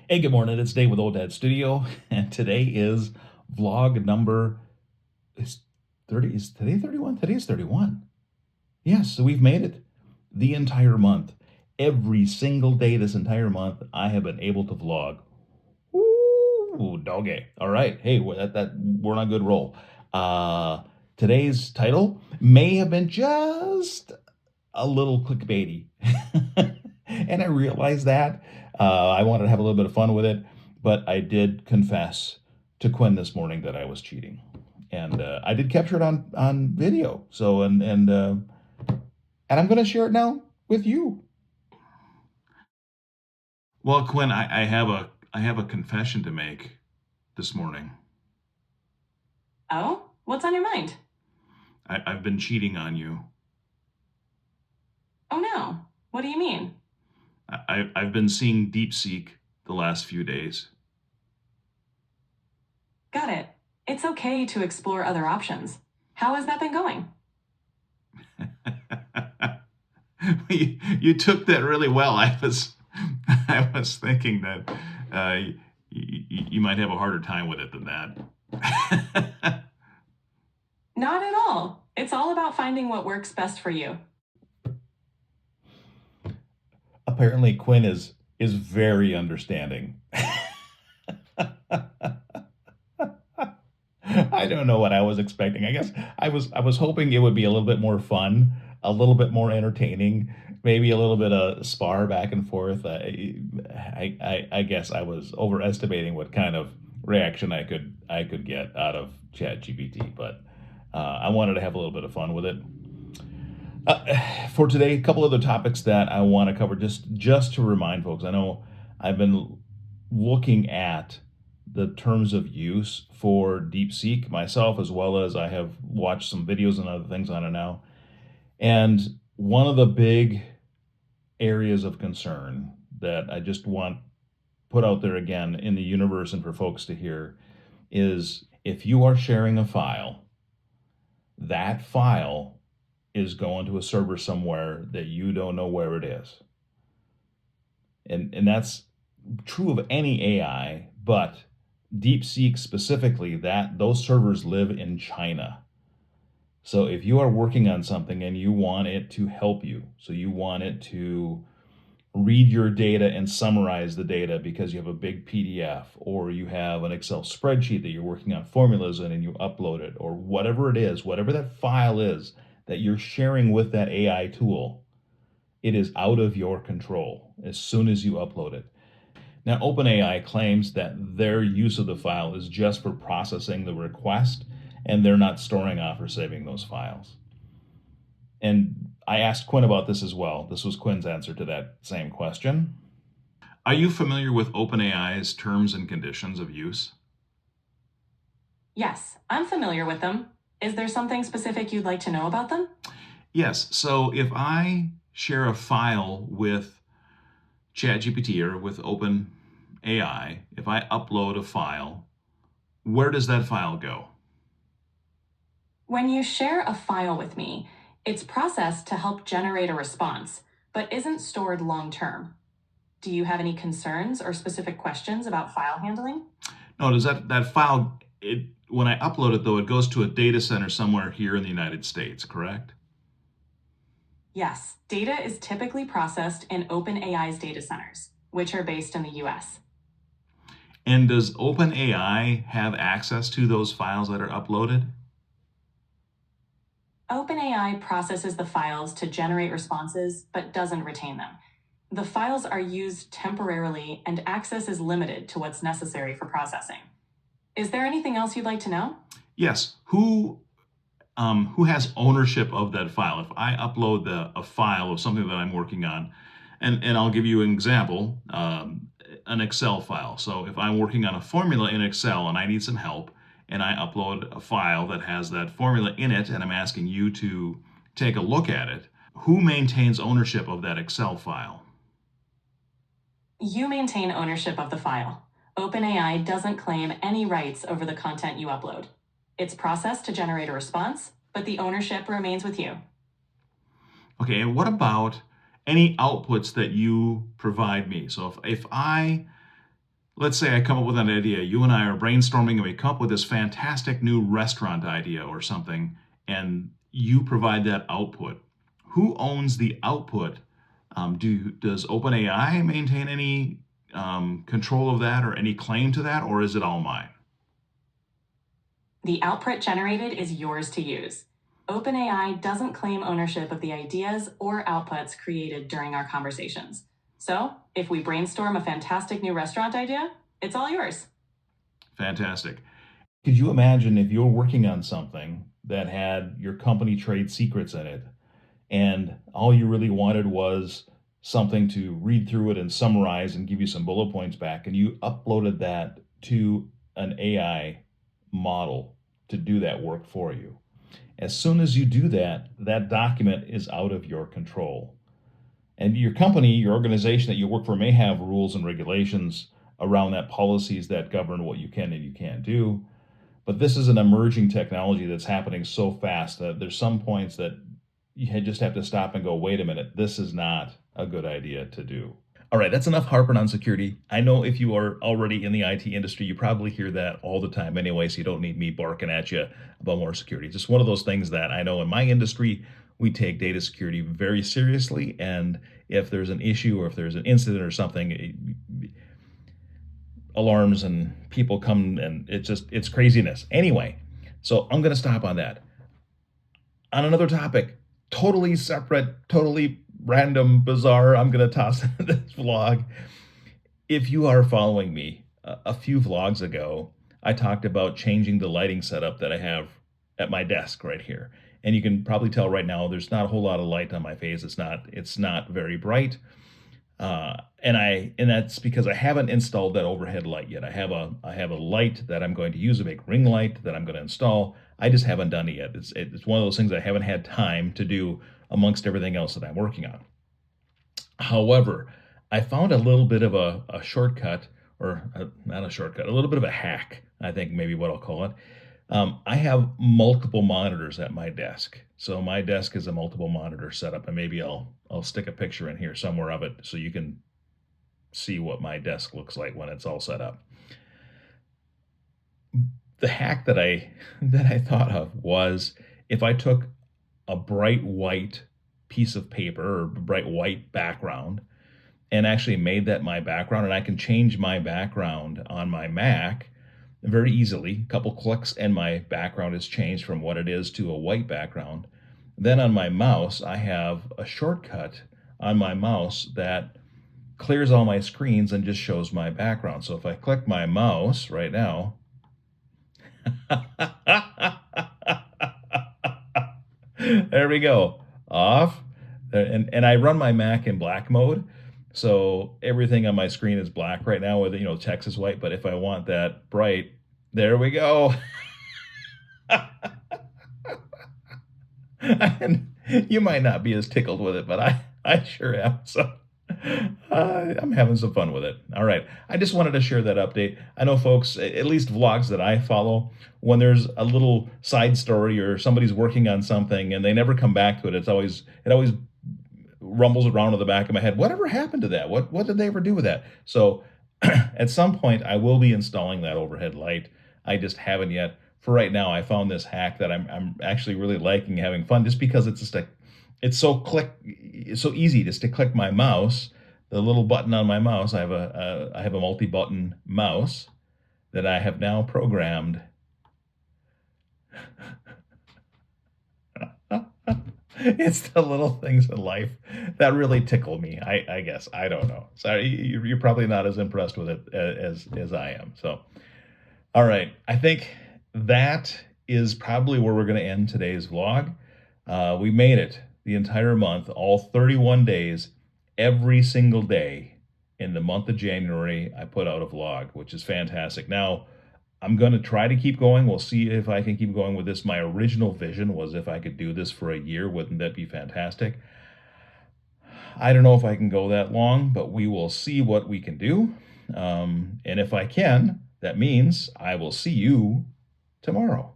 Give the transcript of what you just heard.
Hey, good morning. It's Dave with Old Dad Studio, and today is vlog number is 30. Is today 31? Today is 31. Yes, so we've made it the entire month. Every single day this entire month, I have been able to vlog. Ooh, doggy. All right. Hey, we're on a good roll. Uh, Today's title may have been just a little clickbaity. And I realized that. I wanted to have a little bit of fun with it, but I did confess to Quinn this morning that I was cheating. And I did capture it on video. So and I'm going to share it now with you. Well, Quinn, I have a confession to make this morning. Oh, what's on your mind? I've been cheating on you. Oh no, what do you mean? I've been seeing DeepSeek the last few days. Got it. It's okay to explore other options. How has that been going? You took that really well. I was thinking that you might have a harder time with it than that. Not at all. It's all about finding what works best for you. Apparently, Quinn is very understanding. I don't know what I was expecting. I guess I was hoping it would be a little bit more fun, a little bit more entertaining, maybe a little bit of spar back and forth. I guess I was overestimating what kind of reaction I could get out of ChatGPT, but I wanted to have a little bit of fun with it. For today, a couple other topics that I want to cover, just to remind folks. I know I've been looking at the terms of use for DeepSeek myself, as well as I have watched some videos and other things on it now. And one of the big areas of concern that I just want put out there again in the universe and for folks to hear is if you are sharing a file, that file is going to a server somewhere that you don't know where it is. And that's true of any AI, but DeepSeek specifically, that those servers live in China. So if you are working on something and you want it to help you, so you want it to read your data and summarize the data because you have a big PDF or you have an Excel spreadsheet that you're working on formulas in and you upload it, or whatever it is, whatever that file is that you're sharing with that AI tool, it is out of your control as soon as you upload it. Now, OpenAI claims that their use of the file is just for processing the request and they're not storing off or saving those files. And I asked Quinn about this as well. This was Quinn's answer to that same question. Are you familiar with OpenAI's terms and conditions of use? Yes, I'm familiar with them. Is there something specific you'd like to know about them? Yes. So if I share a file with ChatGPT or with OpenAI, if I upload a file, where does that file go? When you share a file with me, it's processed to help generate a response, but isn't stored long term. Do you have any concerns or specific questions about file handling? No, does that file, it when I upload it though, it goes to a data center somewhere here in the United States, correct? Yes, data is typically processed in OpenAI's data centers, which are based in the US. And does OpenAI have access to those files that are uploaded? OpenAI processes the files to generate responses, but doesn't retain them. The files are used temporarily, and access is limited to what's necessary for processing. Is there anything else you'd like to know? Yes. Who has ownership of that file? If I upload a file of something that I'm working on, and I'll give you an example, an Excel file. So if I'm working on a formula in Excel and I need some help, and I upload a file that has that formula in it, and I'm asking you to take a look at it, who maintains ownership of that Excel file? You maintain ownership of the file. OpenAI doesn't claim any rights over the content you upload. It's processed to generate a response, but the ownership remains with you. Okay, and what about any outputs that you provide me? So if I Let's say I come up with an idea. You and I are brainstorming and we come up with this fantastic new restaurant idea or something, and you provide that output. Who owns the output? Does OpenAI maintain any control of that or any claim to that, or is it all mine? The output generated is yours to use. OpenAI doesn't claim ownership of the ideas or outputs created during our conversations. So, if we brainstorm a fantastic new restaurant idea, it's all yours. Fantastic. Could you imagine if you're working on something that had your company trade secrets in it, and all you really wanted was something to read through it and summarize and give you some bullet points back, and you uploaded that to an AI model to do that work for you? As soon as you do that, that document is out of your control. And your company, your organization that you work for may have rules and regulations around that, policies that govern what you can and you can't do. But this is an emerging technology that's happening so fast that there's some points that you just have to stop and go, wait a minute, this is not a good idea to do. All right, that's enough harping on security. I know if you are already in the IT industry, you probably hear that all the time anyway, so you don't need me barking at you about more security. Just one of those things that I know in my industry, we take data security very seriously. And if there's an issue or if there's an incident or something, alarms and people come and it's craziness. Anyway, so I'm going to stop on that. On another topic, totally separate, totally random, bizarre, I'm going to toss this vlog. If you are following me, a few vlogs ago, I talked about changing the lighting setup that I have at my desk right here. And you can probably tell right now there's not a whole lot of light on my face. It's not very bright. And that's because I haven't installed that overhead light yet. I have a light that I'm going to use, a big ring light that I'm going to install. I just haven't done it yet. It's one of those things I haven't had time to do amongst everything else that I'm working on. However, I found a little bit of a shortcut, or not a shortcut, a little bit of a hack, I think maybe what I'll call it. I have multiple monitors at my desk. So my desk is a multiple monitor setup, and maybe I'll stick a picture in here somewhere of it so you can see what my desk looks like when it's all set up. The hack that I that I thought of was if I took a bright white piece of paper or bright white background and actually made that my background, and I can change my background on my Mac very easily. A couple clicks and my background is changed from what it is to a white background. Then on my mouse, I have a shortcut on my mouse that clears all my screens and just shows my background. So if I click my mouse right now, there we go. Off. And I run my Mac in black mode. So everything on my screen is black right now, with text is white. But if I want that bright, there we go. And you might not be as tickled with it, but I sure am. So I'm having some fun with it. All right. I just wanted to share that update. I know folks, at least vlogs that I follow, when there's a little side story or somebody's working on something and they never come back to it, it always rumbles around in the back of my head. Whatever happened to that? What did they ever do with that? So at some point I will be installing that overhead light. I just haven't yet. For right now, I found this hack that I'm actually really liking, having fun, just because it's so easy just to click my mouse, the little button on my mouse. I have a multi-button mouse that I have now programmed. It's the little things in life that really tickle me. I guess I don't know. So you're probably not as impressed with it as I am. So all right, I think that is probably where we're going to end today's vlog. We made it the entire month, all 31 days, every single day in the month of January. I put out a vlog, which is fantastic. Now, I'm going to try to keep going. We'll see if I can keep going with this. My original vision was if I could do this for a year. Wouldn't that be fantastic? I don't know if I can go that long, but we will see what we can do. And if I can, that means I will see you tomorrow.